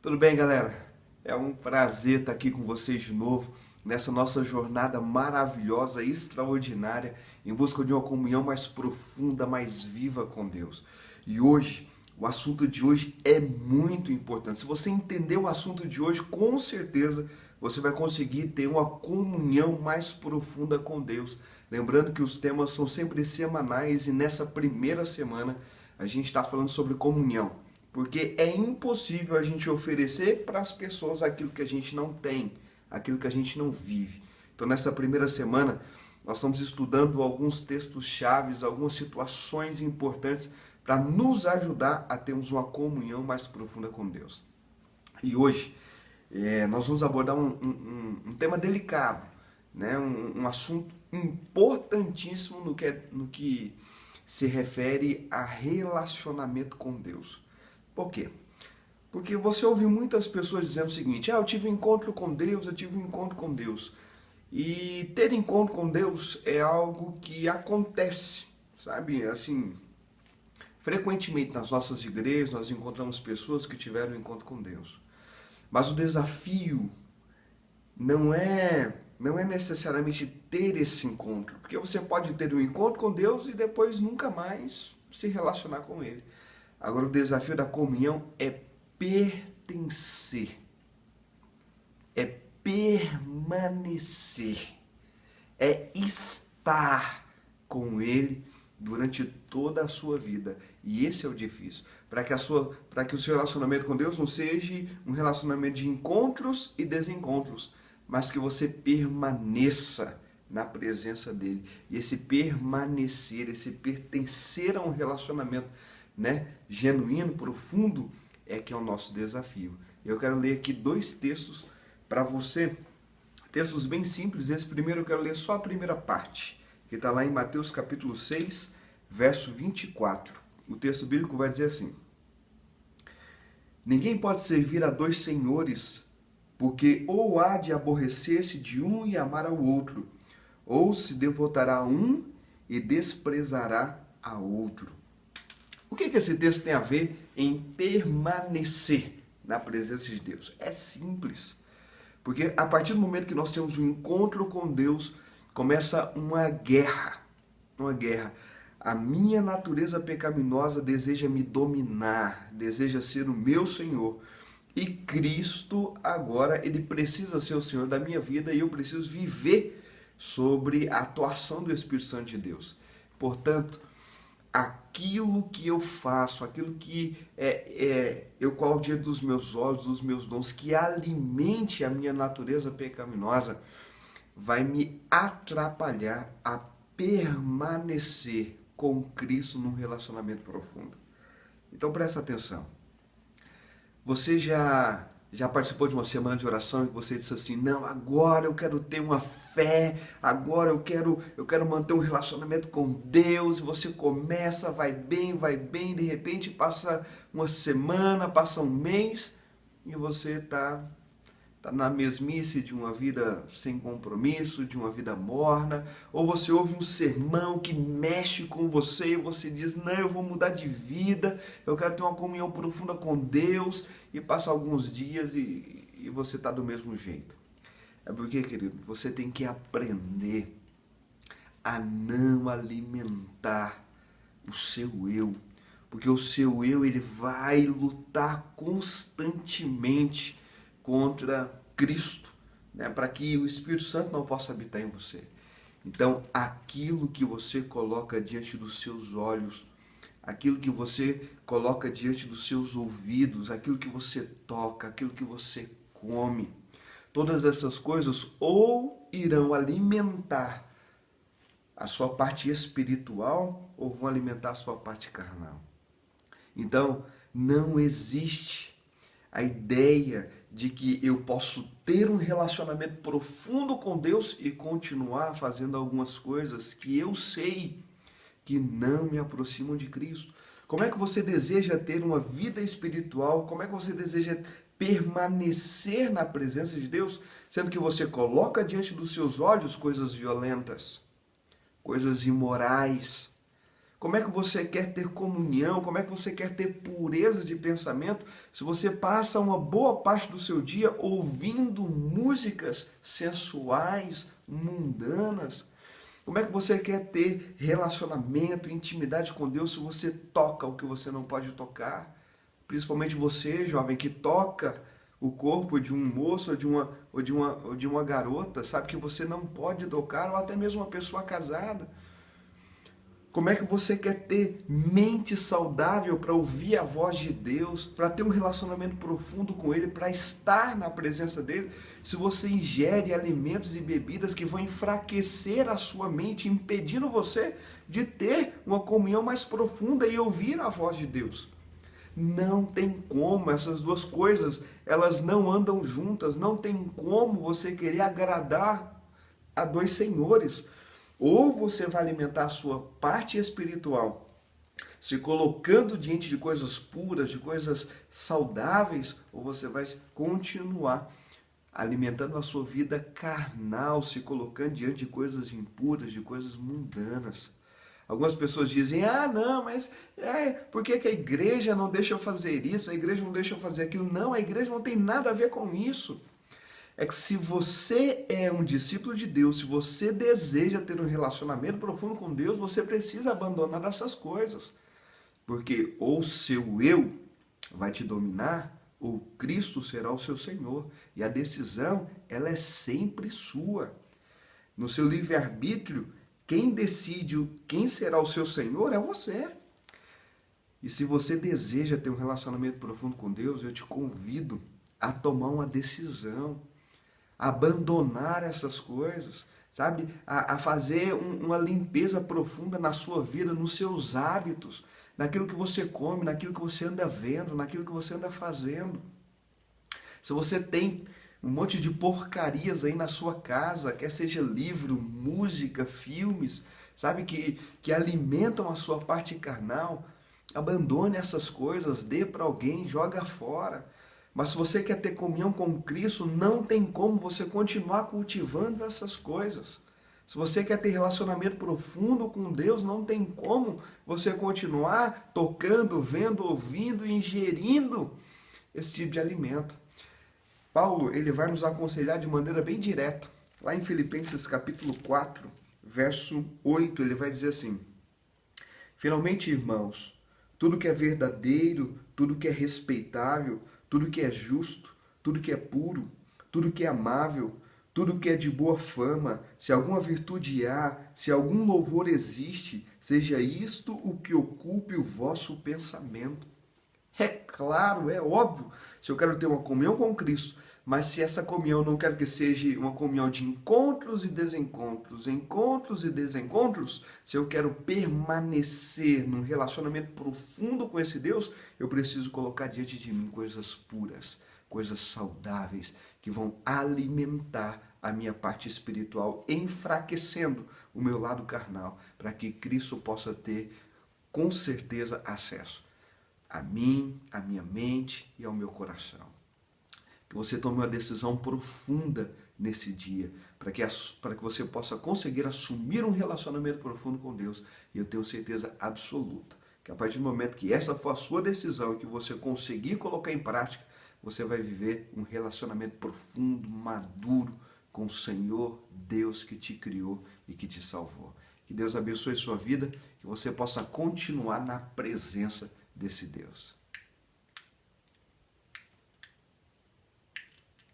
Tudo bem, galera? É um prazer estar aqui com vocês de novo nessa nossa jornada maravilhosa e extraordinária em busca de uma comunhão mais profunda, mais viva com Deus. E hoje, o assunto de hoje é muito importante. Se você entender o assunto de hoje, com certeza você vai conseguir ter uma comunhão mais profunda com Deus. Lembrando que os temas são sempre semanais e nessa primeira semana a gente está falando sobre comunhão. Porque é impossível a gente oferecer para as pessoas aquilo que a gente não tem, aquilo que a gente não vive. Então, nessa primeira semana, nós estamos estudando alguns textos chaves, algumas situações importantes para nos ajudar a termos uma comunhão mais profunda com Deus. E hoje, nós vamos abordar um tema delicado, né? Um assunto importantíssimo no que se refere a relacionamento com Deus. Por quê? Porque você ouve muitas pessoas dizendo o seguinte: eu tive um encontro com Deus, eu tive um encontro com Deus. E ter encontro com Deus é algo que acontece, sabe? Assim, frequentemente nas nossas igrejas nós encontramos pessoas que tiveram um encontro com Deus. Mas o desafio não é necessariamente ter esse encontro, porque você pode ter um encontro com Deus e depois nunca mais se relacionar com Ele. Agora, o desafio da comunhão é pertencer, é permanecer, é estar com Ele durante toda a sua vida. E esse é o difícil. Para que o seu relacionamento com Deus não seja um relacionamento de encontros e desencontros, mas que você permaneça na presença dele. E esse permanecer, esse pertencer a um relacionamento, né, genuíno, profundo, é que é o nosso desafio. Eu quero ler aqui dois textos para você, textos bem simples. Esse primeiro eu quero ler só a primeira parte, que está lá em Mateus capítulo 6, verso 24. O texto bíblico vai dizer assim: ninguém pode servir a dois senhores, porque ou há de aborrecer-se de um e amar ao outro, ou se devotará a um e desprezará a outro. O que esse texto tem a ver em permanecer na presença de Deus? É simples. Porque a partir do momento que nós temos um encontro com Deus, começa uma guerra. Uma guerra. A minha natureza pecaminosa deseja me dominar, deseja ser o meu Senhor. E Cristo agora, ele precisa ser o Senhor da minha vida e eu preciso viver sobre a atuação do Espírito Santo de Deus. Portanto, aquilo que eu faço, aquilo que eu coloco diante dos meus olhos, dos meus dons, que alimente a minha natureza pecaminosa, vai me atrapalhar a permanecer com Cristo num relacionamento profundo. Então presta atenção. Você já participou de uma semana de oração e você disse assim: não, agora eu quero ter uma fé, agora eu quero manter um relacionamento com Deus. E você começa, vai bem, de repente passa uma semana, passa um mês e você tá na mesmice de uma vida sem compromisso, de uma vida morna, ou você ouve um sermão que mexe com você e você diz: não, eu vou mudar de vida, eu quero ter uma comunhão profunda com Deus, e passa alguns dias e você está do mesmo jeito. É porque, querido, você tem que aprender a não alimentar o seu eu, porque o seu eu, ele vai lutar constantemente contra Cristo, né, para que o Espírito Santo não possa habitar em você. Então, aquilo que você coloca diante dos seus olhos, aquilo que você coloca diante dos seus ouvidos, aquilo que você toca, aquilo que você come, todas essas coisas ou irão alimentar a sua parte espiritual ou vão alimentar a sua parte carnal. Então, não existe a ideia de que eu posso ter um relacionamento profundo com Deus e continuar fazendo algumas coisas que eu sei que não me aproximam de Cristo. Como é que você deseja ter uma vida espiritual? Como é que você deseja permanecer na presença de Deus, sendo que você coloca diante dos seus olhos coisas violentas, coisas imorais, Como é que você quer ter comunhão? Como é que você quer ter pureza de pensamento se você passa uma boa parte do seu dia ouvindo músicas sensuais, mundanas? Como é que você quer ter relacionamento, intimidade com Deus se você toca o que você não pode tocar? Principalmente você, jovem, que toca o corpo de um moço ou de uma garota, sabe que você não pode tocar, ou até mesmo uma pessoa casada. Como é que você quer ter mente saudável para ouvir a voz de Deus, para ter um relacionamento profundo com Ele, para estar na presença dEle, se você ingere alimentos e bebidas que vão enfraquecer a sua mente, impedindo você de ter uma comunhão mais profunda e ouvir a voz de Deus? Não tem como, essas duas coisas, elas não andam juntas, não tem como você querer agradar a dois senhores. Ou você vai alimentar a sua parte espiritual, se colocando diante de coisas puras, de coisas saudáveis, ou você vai continuar alimentando a sua vida carnal, se colocando diante de coisas impuras, de coisas mundanas. Algumas pessoas dizem, não, mas por que a igreja não deixa eu fazer isso? A igreja não deixa eu fazer aquilo. Não, a igreja não tem nada a ver com isso. É que se você é um discípulo de Deus, se você deseja ter um relacionamento profundo com Deus, você precisa abandonar essas coisas. Porque ou o seu eu vai te dominar, ou Cristo será o seu Senhor. E a decisão, ela é sempre sua. No seu livre-arbítrio, quem decide quem será o seu Senhor é você. E se você deseja ter um relacionamento profundo com Deus, eu te convido a tomar uma decisão, abandonar essas coisas, sabe? A fazer uma limpeza profunda na sua vida, nos seus hábitos, naquilo que você come, naquilo que você anda vendo, naquilo que você anda fazendo. Se você tem um monte de porcarias aí na sua casa, quer seja livro, música, filmes, sabe, que alimentam a sua parte carnal, abandone essas coisas, dê para alguém, joga fora. Mas se você quer ter comunhão com Cristo, não tem como você continuar cultivando essas coisas. Se você quer ter relacionamento profundo com Deus, não tem como você continuar tocando, vendo, ouvindo, ingerindo esse tipo de alimento. Paulo, ele vai nos aconselhar de maneira bem direta. Lá em Filipenses capítulo 4, verso 8, ele vai dizer assim: finalmente, irmãos, tudo que é verdadeiro, tudo que é respeitável, tudo que é justo, tudo que é puro, tudo que é amável, tudo que é de boa fama, se alguma virtude há, se algum louvor existe, seja isto o que ocupe o vosso pensamento. É claro, é óbvio, se eu quero ter uma comunhão com Cristo, mas se essa comunhão não quero que seja uma comunhão de encontros e desencontros, se eu quero permanecer num relacionamento profundo com esse Deus, eu preciso colocar diante de mim coisas puras, coisas saudáveis, que vão alimentar a minha parte espiritual, enfraquecendo o meu lado carnal, para que Cristo possa ter, com certeza, acesso a mim, a minha mente e ao meu coração. Que você tome uma decisão profunda nesse dia, para que você possa conseguir assumir um relacionamento profundo com Deus. E eu tenho certeza absoluta que a partir do momento que essa for a sua decisão e que você conseguir colocar em prática, você vai viver um relacionamento profundo, maduro com o Senhor Deus que te criou e que te salvou. Que Deus abençoe sua vida, que você possa continuar na presença desse Deus.